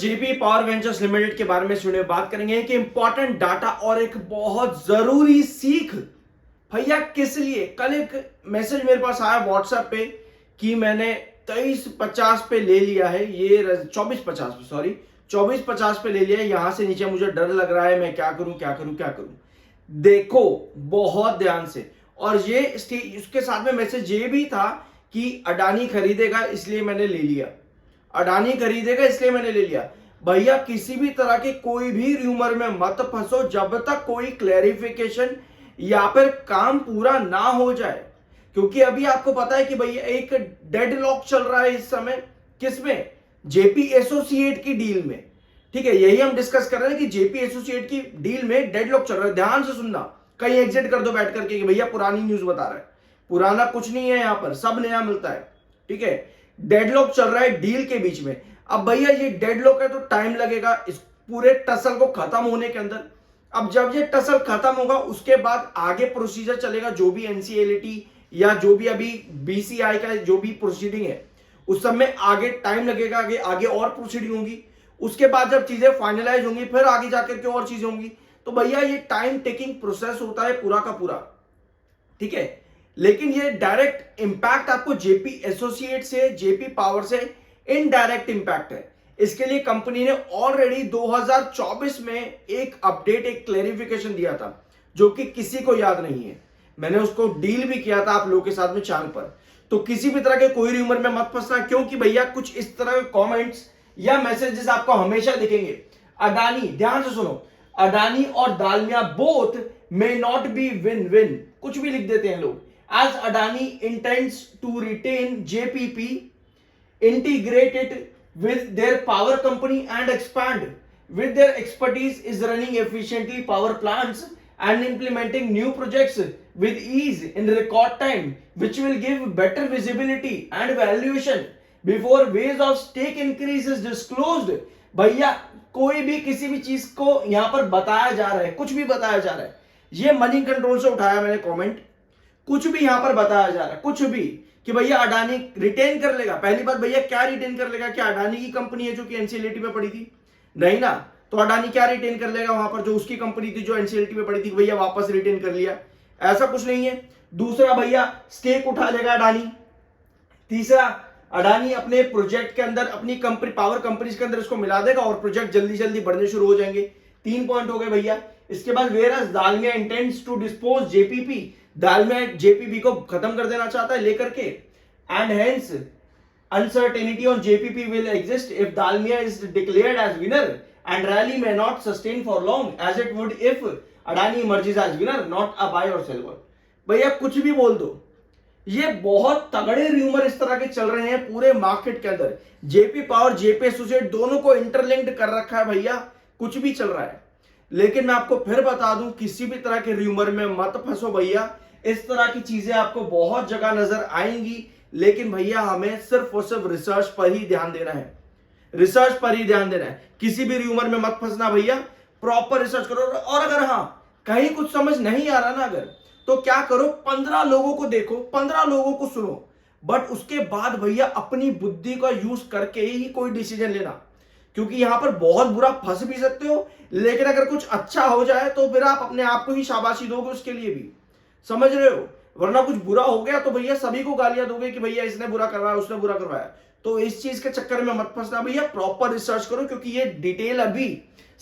JP power ventures limited के बारे में सुने बात करेंगे कि इंपॉर्टेंट डाटा और एक बहुत जरूरी सीख। भैया किस लिए? कल एक मैसेज मेरे पास आया व्हाट्सएप पे कि मैंने 2350 पे ले लिया है, ये 2450 पे, सॉरी 2450 पे ले लिया है, यहां से नीचे मुझे डर लग रहा है, मैं क्या करूं क्या करूं क्या करूं। देखो बहुत ध्यान से। और ये उसके साथ में मैसेज ये भी था कि अडानी खरीदेगा इसलिए मैंने ले लिया, अडानी खरीदेगा इसलिए मैंने ले लिया। भैया किसी भी तरह के कोई भी र्यूमर में मत फंसो जब तक कोई क्लैरिफिकेशन या फिर काम पूरा ना हो जाए, क्योंकि अभी आपको पता है कि भैया एक डेडलॉक चल रहा है इस समय। किसमें? जेपी एसोसिएट की डील में। ठीक है, यही हम डिस्कस कर रहे हैं कि जेपी एसोसिएट की डील में डेडलॉक चल रहा है। ध्यान से सुनना, कहीं एग्जिट कर दो बैठ करके कि भैया पुरानी न्यूज बता रहा है। पुराना कुछ नहीं है, यहां पर सब नया मिलता है। ठीक है, डेडलॉक चल रहा है डील के बीच में। अब भैया ये डेडलॉक है तो टाइम लगेगा इस पूरे टसल को खत्म होने के अंदर। अब जब ये टसल खत्म होगा उसके बाद आगे प्रोसीजर चलेगा, जो भी एनसीएलटी या जो भी अभी बीसीआई का जो भी प्रोसीडिंग है उस सब में आगे टाइम लगेगा, आगे और प्रोसीडिंग होगी। उसके बाद जब चीजें फाइनलाइज होंगी फिर आगे जाकर के और चीजें होंगी। तो भैया ये टाइम टेकिंग प्रोसेस होता है पूरा का पूरा। ठीक है, लेकिन ये डायरेक्ट इंपैक्ट आपको जेपी एसोसिएट से, जेपी पावर से इनडायरेक्ट इंपैक्ट है। इसके लिए कंपनी ने ऑलरेडी 2024 में एक अपडेट, एक क्लैरिफिकेशन दिया था जो कि किसी को याद नहीं है। मैंने उसको डील भी किया था आप लोगों के साथ में चांद पर। तो किसी भी तरह के कोई र्यूमर में मत फंसना, क्योंकि भैया कुछ इस तरह के कमेंट्स या मैसेजेस आपको हमेशा दिखेंगे। अडानी, ध्यान से सुनो, अडानी और Dalmia both may not be win win, कुछ भी लिख देते हैं लोग। As Adani intends to retain JPP, integrate it with their power company and expand with their expertise is running efficiently power plants and implementing new projects with ease in record time, which will give better visibility and valuation before ways of stake increase is disclosed। भैया कोई भी किसी भी चीज को यहां पर बताया जा रहा है, कुछ भी बताया जा रहा है, ये मनी कंट्रोल से उठाया मैंने कमेंट। कुछ भी यहां पर बताया जा रहा है, कुछ भी कि भैया अडानी रिटेन कर लेगा। पहली बात भैया, क्या रिटेन कर लेगा? क्या अडानी की कंपनी है जो कि एनसीएलटी में पड़ी थी? नहीं ना। तो अडानी क्या रिटेन कर लेगा? वहां पर जो उसकी कंपनी थी जो एनसीएलटी में पड़ी थी, भैया वापस रिटेन कर लिया, ऐसा कुछ नहीं है। दूसरा भैया, स्टेक उठा लेगा अडानी। तीसरा, अडानी अपने प्रोजेक्ट के अंदर अपनी कंपनी, पावर कंपनीज के अंदर इसको मिला देगा और प्रोजेक्ट जल्दी जल्दी बढ़ने शुरू हो जाएंगे। 3 पॉइंट हो गए भैया। इसके बाद whereas Dalmia intends to dispose JPP, Dalmia JPP को खत्म कर देना चाहता है लेकर के, and hence uncertainty on JPP will exist if Dalmia is declared as winner and rally may not sustain for long as it would if Adani emerges as winner, not a buy or sell। भैया कुछ भी बोल दो, ये बहुत तगड़े rumour इस तरह के चल रहे हैं पूरे मार्केट के अंदर। जेपी पावर, जेपी एसोसिएट दोनों को इंटरलिंक्ड कर रखा है भैया, कुछ भी चल रहा है। लेकिन मैं आपको फिर बता दूं, किसी भी तरह के र्यूमर में मत फंसो भैया। इस तरह की चीजें आपको बहुत जगह नजर आएंगी, लेकिन भैया हमें सिर्फ और सिर्फ रिसर्च पर ही ध्यान देना है, रिसर्च पर ही ध्यान देना है। किसी भी र्यूमर में मत फंसना भैया, प्रॉपर रिसर्च करो। और अगर हाँ कहीं कुछ समझ नहीं आ रहा ना अगर, तो क्या करो, 15 लोगों को देखो, 15 लोगों को सुनो, बट उसके बाद भैया अपनी बुद्धि का यूज करके ही कोई डिसीजन लेना, क्योंकि यहां पर बहुत बुरा फंस भी सकते हो, लेकिन अगर कुछ अच्छा हो जाए तो फिर आप अपने आप को ही शाबाशी दोगे उसके लिए भी, समझ रहे हो। वरना कुछ बुरा हो गया तो भैया सभी को गालियां दोगे कि भैया इसने बुरा करवाया, उसने बुरा करवाया। तो इस चीज के चक्कर में मत फंसना भैया, प्रॉपर रिसर्च करो, क्योंकि ये डिटेल अभी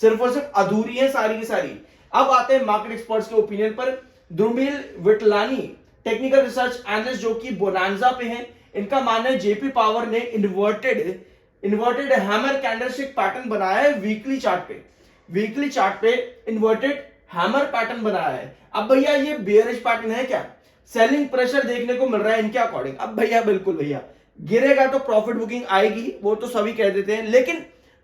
सिर्फ और सिर्फ अधूरी है सारी की सारी। अब आते हैं मार्केट एक्सपर्ट्स के ओपिनियन पर। द्रुमिल विटलानी, टेक्निकल रिसर्च एनालिस्ट जो कि बोनांजा पे हैं, इनका मानना है जेपी पावर ने इन्वर्टेड हैमर कैंडलस्टिक पैटर्न बनाया है वीकली चार्ट पे। वीकली चार्ट पे इन्वर्टेड हैमर पैटर्न बनाया है। अब भैया ये बेयरिश पैटर्न है क्या? सेलिंग प्रेशर देखने को मिल रहा है इनके अकॉर्डिंग। अब भैया बिल्कुल भैया, गिरेगा तो प्रॉफिट बुकिंग आएगी, वो तो सभी कह देते हैं, लेकिन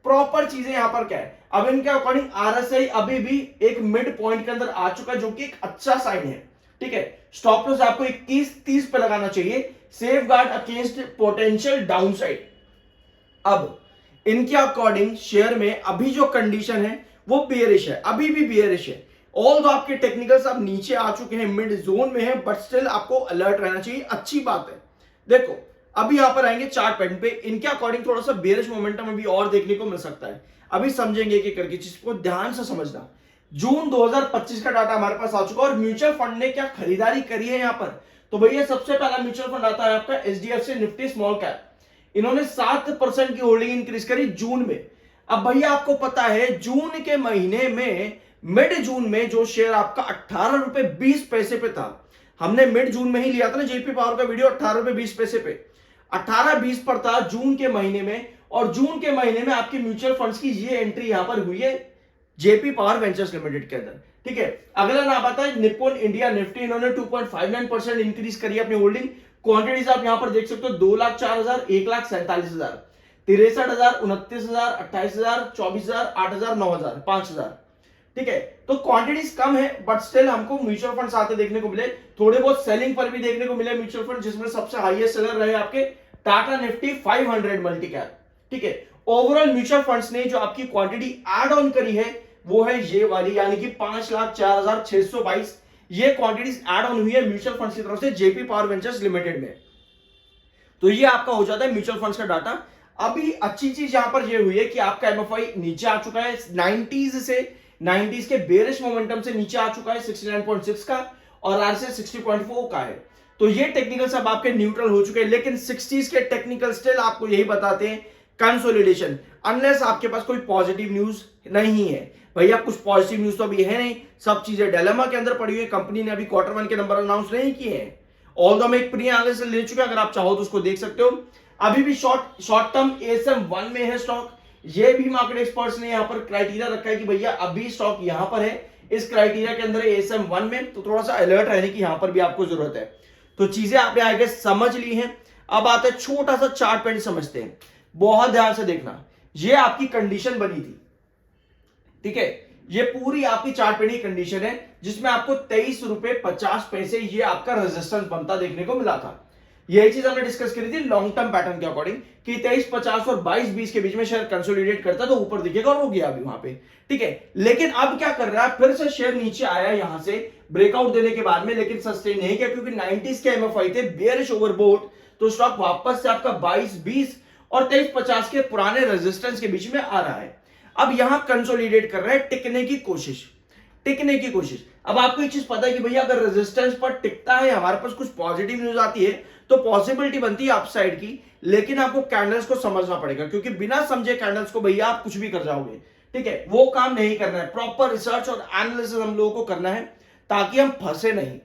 प्रॉपर चीजें यहां पर क्या है? अब इनके अकॉर्डिंग आरएसआई अभी भी एक मिड पॉइंट के अंदर आ चुका है, जो कि एक अच्छा साइन है। ठीक है, स्टॉप लॉस आपको 21-30 पे लगाना चाहिए, safe guard against potential downside. अब इनके अकॉर्डिंग शेयर में अभी जो कंडीशन है वो बियरिश है, अभी भी बियरिश है। ऑल दो आपके टेक्निकल्स अब नीचे आ चुके हैं, मिड जोन में है, बट स्टिल आपको अलर्ट रहना चाहिए। अच्छी बात है। देखो अभी यहां पर आएंगे चार्ट पैटर्न पे, इनके अकॉर्डिंग थोड़ा सा बेरिश मोमेंटम अभी और देखने को मिल सकता है। अभी समझेंगे कि करके चीज को ध्यान से समझना। जून 2025 का डाटा हमारे पास आ चुका है और म्यूचुअल फंड ने क्या खरीदारी करी है यहां पर, तो भैया सबसे पहला म्यूचुअल फंड आता है आपका एचडीएफसी निफ्टी स्मॉल कैप। इन्होंने 7% की होल्डिंग इंक्रीज करी जून में। अब भैया आपको पता है जून के महीने में, मिड जून में जो शेयर आपका 18 रुपए 20 पैसे पे था, हमने मिड जून में ही लिया था ना जेपी पावर का वीडियो, 18 रुपए 20 पैसे पे, 18-20 पर था जून के महीने में। और जून के महीने में आपके म्यूचुअल फंड्स की ये एंट्री यहां पर हुई है जेपी पावर वेंचर्स लिमिटेड के अंदर, ठीक है। अगला नाम आता है निप्पॉन इंडिया निफ्टी, इन्होंने 2.59% इंक्रीज करी अपनी होल्डिंग। क्वांटिटीज आप यहां पर देख सकते हो, 2,04,000, 1,47,000, 63,000, 29,000, 28,000, 24,000, 8,000, 9,000, 5,000, ठीक है। तो क्वांटिटीज कम है बट स्टिल हमको म्यूचुअल फंड्स आते देखने को मिले, थोड़े बहुत सेलिंग पर भी देखने को मिले म्यूचुअल फंड, जिसमें सबसे हाईएस्ट सेलर रहे आपके टाटा निफ्टी 500 मल्टी कैप, ठीक है। ओवरऑल म्यूचुअल फंड्स ने जो आपकी क्वांटिटी एड ऑन करी है वो है ये वाली, यानी कि 5,04,622 ये क्वांटिटीज एड ऑन हुई है म्यूचुअल फंड्स की तरफ से जेपी पावर वेंचर्स लिमिटेड में। तो ये आपका हो जाता है म्यूचुअल फंड्स का डाटा। अभी अच्छी चीज यहां पर ये हुई है कि आपका एमएफआई नीचे आ चुका है 90s के बेरिश मोमेंटम से नीचे आ चुका है 69.6 का, और आरएसआई 60.4 का है। तो ये टेक्निकल सब आपके न्यूट्रल हो चुके हैं, लेकिन 60s के टेक्निकल स्टिल आपको यही बताते हैं कंसोलिडेशन, अनलेस आपके पास कोई पॉजिटिव न्यूज नहीं है। भैया कुछ पॉजिटिव न्यूज तो अभी है नहीं, सब चीजें डायलेमा के अंदर पड़ी हुई है। कंपनी ने अभी Q1 के नंबर अनाउंस नहीं किए हैं, ऑल्दो मैं एक प्री एनालिसिस ले चुका, अगर आप चाहो तो उसको देख सकते हो। अभी भी शॉर्ट टर्म एएसएम 1 में है स्टॉक, ये भी मार्केट एक्सपर्ट्स ने यहां पर क्राइटेरिया रखा है कि भैया अभी स्टॉक यहां पर है इस क्राइटेरिया के अंदर एएसएम 1 में, तो थोड़ा सा अलर्ट रहने की यहां पर भी आपको जरूरत है। तो चीजें आपने आगे समझ ली हैं। अब आता है छोटा सा चार्ट पैटर्न समझते हैं, बहुत ध्यान से देखना। ये आपकी कंडीशन बनी थी, ठीक है, ये पूरी आपकी चार्ट पैटर्न की कंडीशन है जिसमें आपको 23 रुपए 50 पैसे ये आपका रेजिस्टेंस बनता देखने को मिला था। यही चीज हमने डिस्कस करी थी लॉन्ग टर्म पैटर्न के अकॉर्डिंग कि 23.50 और 22.20 के बीच में शेयर कंसोलिडेट करता तो ऊपर दिखेगा, और हो गया अभी वहां पे, ठीक है। लेकिन अब क्या कर रहा है, फिर से शेयर नीचे आया यहां से ब्रेकआउट देने के बाद में, लेकिन सस्टेन नहीं किया क्योंकि 90s के एमएफआई थे बेयरिश ओवरबोट, तो स्टॉक वापस से आपका 22.20 और 23.50 के पुराने रेजिस्टेंस के बीच में आ रहा है। अब यहां कंसोलिडेट कर रहा है, टिकने की कोशिश। अब आपको एक चीज पता है कि भैया अगर रेजिस्टेंस पर टिकता है, हमारे पास कुछ पॉजिटिव न्यूज आती है तो पॉसिबिलिटी बनती है अपसाइड की, लेकिन आपको कैंडल्स को समझना पड़ेगा, क्योंकि बिना समझे कैंडल्स को भैया आप कुछ भी कर जाओगे, ठीक है। वो काम नहीं करना है, प्रॉपर रिसर्च और एनालिसिस हम लोगों को करना है ताकि हम फंसे नहीं,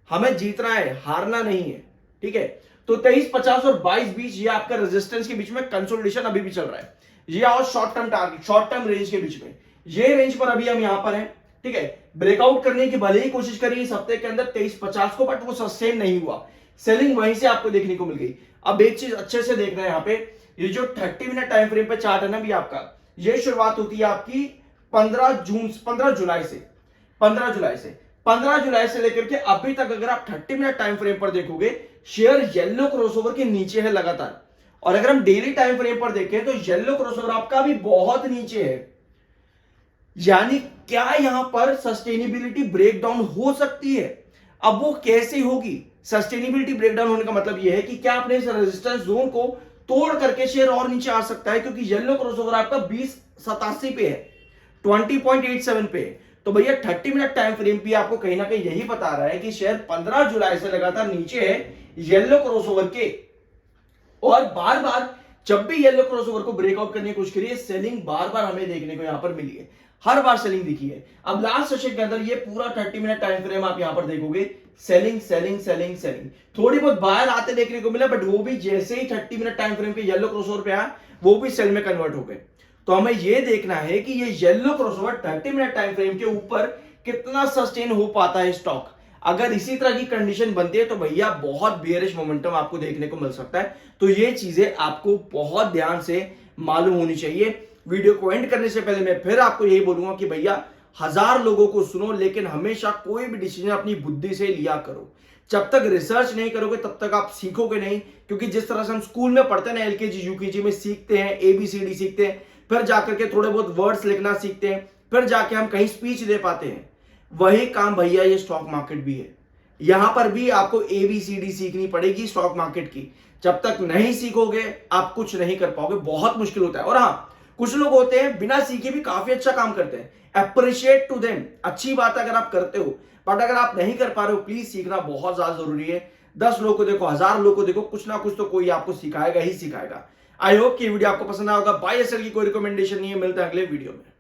हमें जीतना है, हारना नहीं है, ठीक है। तो 23.50 और 22.20 ये आपका रेजिस्टेंस के बीच में कंसोलिडेशन अभी भी चल रहा है। ये और short term target, short term range के बीच में, ये रेंज पर अभी हम यहां पर हैं, ठीक है। ब्रेकआउट करने की भले ही कोशिश करी इस हफ्ते के अंदर 23.50 को, बट वो सस्टेन नहीं हुआ, सेलिंग वहीं से आपको देखने को मिल गई। अब एक चीज अच्छे से देखना है यहाँ पे, ये जो 30 मिनट टाइम फ्रेम पे चार्ट है ना भी आपका, ये शुरुआत होती है आपकी 15 जुलाई से लेकर के अभी तक अगर आप 30 मिनट टाइम फ्रेम पर देखोगे, शेयर येलो क्रॉसओवर के नीचे है लगातार। और अगर हम डेली टाइम फ्रेम पर देखें तो येलो क्रॉसओवर आपका भी बहुत नीचे है, यानी क्या यहां पर सस्टेनेबिलिटी ब्रेकडाउन हो सकती है। अब वो कैसे होगी, सस्टेनेबिलिटी ब्रेकडाउन होने का मतलब यह है कि क्या अपने इस रेजिस्टेंस जोन को तोड़ करके शेयर और नीचे आ सकता है, क्योंकि येलो क्रॉसओवर आपका 2087 पे है, 20.87 पे है। तो भैया 30 मिनट टाइम फ्रेम पे आपको कहीं ना कहीं यही बता रहा है कि शेयर 15 जुलाई से लगातार नीचे है येलो क्रॉसओवर के, और बार बार जब भी येलो क्रॉसओवर को ब्रेकआउट करने की कोशिश करिए, सेलिंग बार बार हमें देखने को यहां पर मिली है, हर बार सेलिंग दिखी है। अब लास्ट सेशन के अंदर ये पूरा 30 मिनट टाइम फ्रेम आप यहां पर देखोगे, सेलिंग, थोड़ी बहुत बाहर आते देखने को मिला, बट वो भी जैसे ही 30 मिनट टाइम फ्रेम के येलो क्रॉसओवर पे आया, वो भी सेल में कन्वर्ट हो गए। तो हमें ये देखना है कि ये yellow crossover 30 minute time frame के ऊपर कितना सस्टेन हो पाता है स्टॉक। अगर इसी तरह की कंडीशन बनती है तो भैया बहुत बेयरिश मोमेंटम आपको देखने को मिल सकता है। तो ये चीजें आपको बहुत ध्यान से मालूम होनी चाहिए। वीडियो को एंड करने से पहले मैं फिर आपको यही बोलूंगा कि भैया 1000 लोगों को सुनो, लेकिन हमेशा कोई भी डिसीजन अपनी बुद्धि से लिया करो। जब तक रिसर्च नहीं करोगे तब तक आप सीखोगे नहीं, क्योंकि जिस तरह से हम स्कूल में पढ़ते हैं ना, एलकेजी यूकेजी में सीखते हैं, ABCD सीखते हैं, फिर जाकर के थोड़े बहुत वर्ड्स लिखना सीखते हैं, फिर जाके हम कहीं स्पीच दे पाते हैं, वही काम भैया ये स्टॉक मार्केट भी है। यहां पर भी आपको ABCD सीखनी पड़ेगी स्टॉक मार्केट की। जब तक नहीं सीखोगे आप कुछ नहीं कर पाओगे, बहुत मुश्किल होता है। और हाँ, कुछ लोग होते हैं बिना सीखे भी काफी अच्छा काम करते हैं, अप्रिशिएट टू देम, अच्छी बात अगर आप करते हो, बट अगर आप नहीं कर पा रहे हो, प्लीज सीखना बहुत ज्यादा जरूरी है। 10 लोगों को देखो, 1000 लोगों को देखो, कुछ ना कुछ तो कोई आपको सिखाएगा ही सिखाएगा। आई होप कि वीडियो आपको पसंद आया होगा। बाय एसएल की कोई रिकमेंडेशन नहीं है, मिलते हैं अगले वीडियो में।